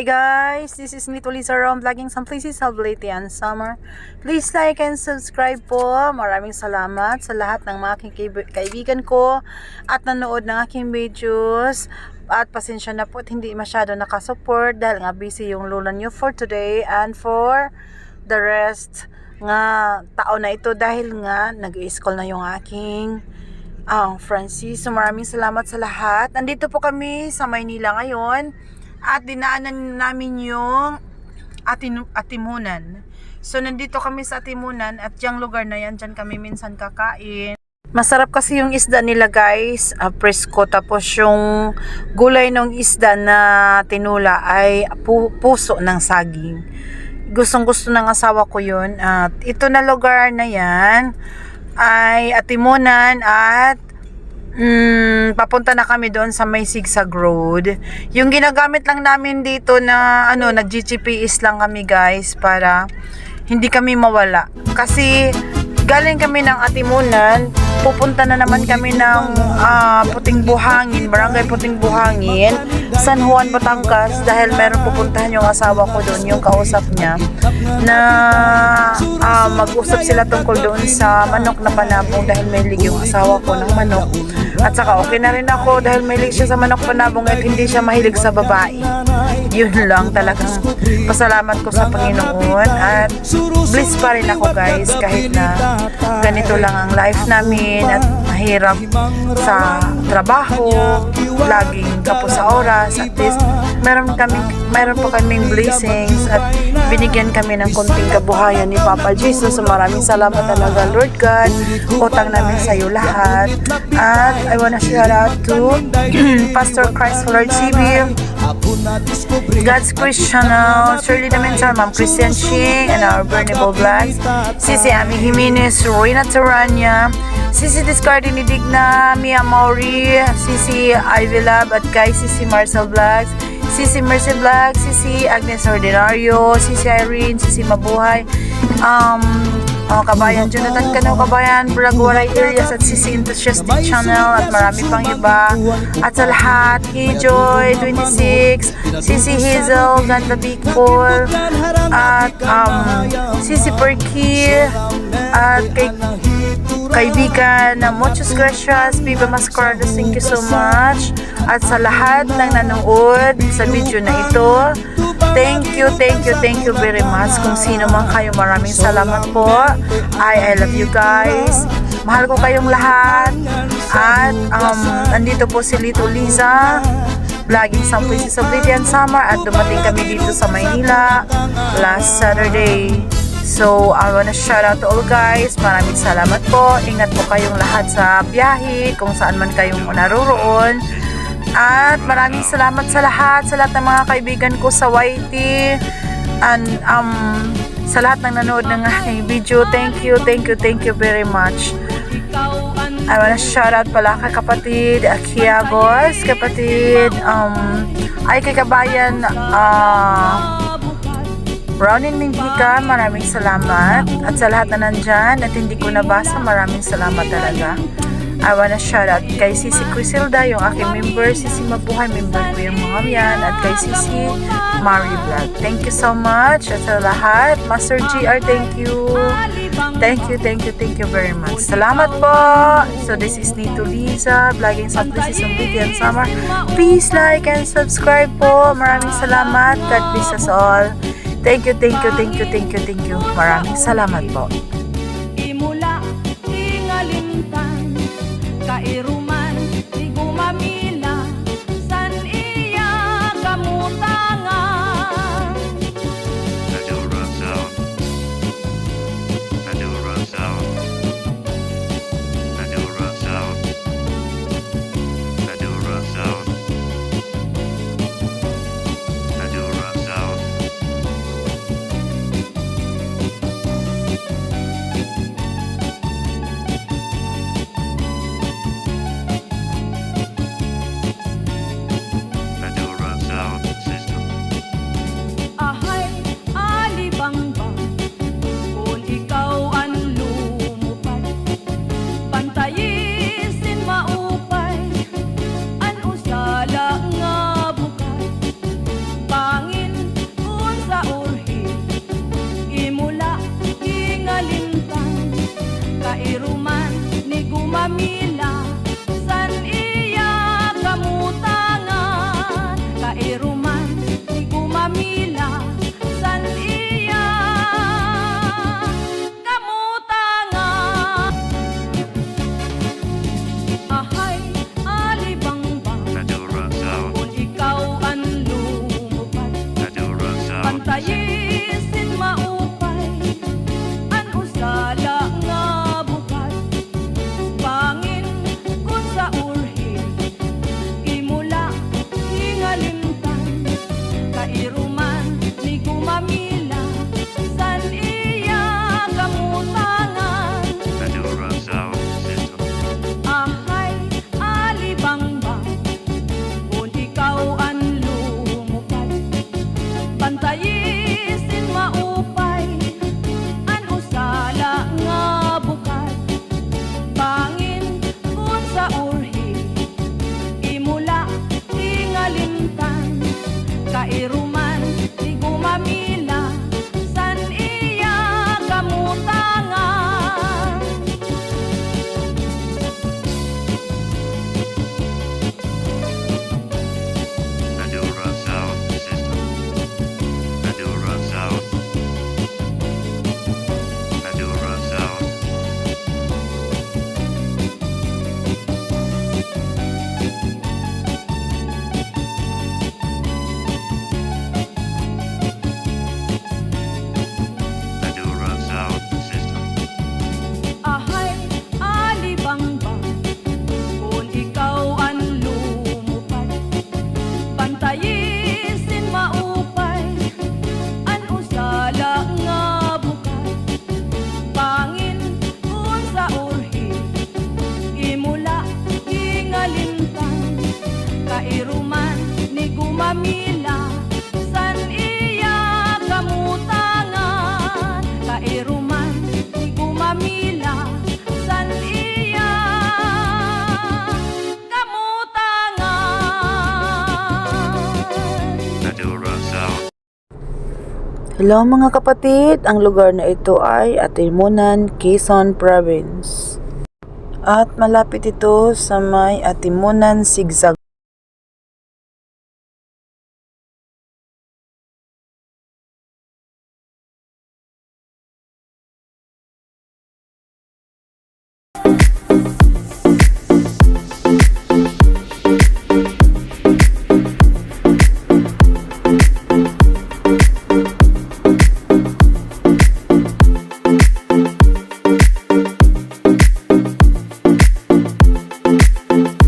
guys, this is Nito Lisa Rom vlogging some places of Leyte and summer. Please like and subscribe po. Maraming salamat sa lahat ng mga aking kaibigan ko at nanood ng aking videos. At pasensya na po at hindi masyado nakasupport dahil nga busy yung lola nyo for today and for the rest nga taon na ito dahil nga nag-i-school na yung aking Francis. So maraming salamat sa lahat. Nandito po kami sa Maynila ngayon at dinaanan namin yung Atimunan. So nandito kami sa Atimunan at yung lugar na yan, dyan kami minsan kakain. Masarap kasi yung isda nila guys, presko, tapos yung gulay ng isda na tinula ay puso ng saging. Gustong gusto ng asawa ko yun. At ito na lugar na yan ay Atimunan at papunta na kami doon sa may Sigsag Road. Yung ginagamit lang namin dito na nag-GPS lang kami guys para hindi kami mawala. Kasi galing kami ng Atimunan, pupunta na naman kami ng Puting Buhangin, Barangay Puting Buhangin, San Juan, Batangas, dahil meron pupuntahan yung asawa ko doon, yung kausap niya, na mag-usap sila tungkol doon sa manok na panabong dahil may lig yung asawa ko ng manok. At saka okay na rin ako dahil may lig siya sa manok panabong at hindi siya mahilig sa babae. Yun lang talagang pasalamat ko sa Panginoon at bliss pa rin ako guys kahit na ganito lang ang life namin at mahirap sa trabaho, laging kapos sa oras. At least meron po kaming blessings at binigyan kami ng konting kabuhayan ni Papa Jesus. So maraming salamat talaga Lord God, utang namin sa iyo lahat. At I wanna shout out to Pastor Christ Lord CB, God's Christian Channel, Shirley Damensa, Ma'am Christian Ching, and our Burnable Vlogs, Sisi Ami Jimenez, Rowena Taranya, Sisi Discarding ni Digna, Mia Mauri, Sisi Ivy Lab, at kay Sisi Marcel Vlogs, Sisi Mercy Vlogs, Sisi Agnes Ordinario, Sisi Irene, Sisi Mabuhay, Kabayan Jonathan Cano, Kabayan Bragwaray Elias, at Sisi Enthusiastic Channel, at marami pang iba. At sa lahat, Joy 26, Sisi Hazel, Ganda Big Paul, at Sisi Perky, at kaibigan na muchas gracias, Viva Mascardo, thank you so much. At sa lahat ng nanood sa video na ito, thank you very much. Kung sino man kayo, maraming salamat po. I love you guys. Mahal ko kayong lahat. At nandito po si Little Liza vlogging some places of Leyte and summer, at dumating kami dito sa Maynila last Saturday. So, I wanna shout out to all guys. Maraming salamat po. Ingat po kayong lahat sa biyahe, kung saan man kayong naroon. At maraming salamat sa lahat ng mga kaibigan ko sa YT. And sa lahat ng nanood ng aking video. Thank you very much. I wanna shout out pala kay kapatid Akiagos, kapatid ay kay kabayan Brownin Minhika, maraming salamat. At sa lahat na nandyan at hindi ko nabasa, maraming salamat talaga. I wanna shout out kay Sisi Crisilda, yung aking member, Sisi Mabuhay, member ko yung mga yan, at kay Sisi Mari Vlog. Thank you so much. At sa lahat, Master GR, thank you very much. Salamat po. So this is Nito Liza vlogging some places of Leyte and summer. Please like and subscribe po. Maraming salamat. God bless us all. Thank you. Maraming salamat po. Imula, ingalintan, kairuman, di gumamila, san iya kamutangan. Bantayisin maupay, an usala nga bukat. Bangin kun sa urhi, imula hingalimtan. Kairuman ni gumamila, san iya kamutangan. Madura Sound System. Ahay, alibangbang, kung ikaw ang lumupad. Bantayisin maupay, an usala nga bukat. Bangin kun sa urhi, imula hingalimtan. Kairuman di gumamila, san iya kamutangan. Madura Sound System. Madura Sound. Madura Sound. Madura Sound System. Ahay, alibangbang, kung ikaw ang lumupad. Bantayisin maupay, an usala nga bukat. Pangin kun sa urhi, imula hingalimtan. Kairuman ni gumamila, san iya kamutangan. Kairuman ni gumamila, san iya kamutangan. Madura Sound. Hello mga kapatid, ang lugar na ito ay Atimunan, Quezon Province. At malapit ito sa may Atimunan Zigzag.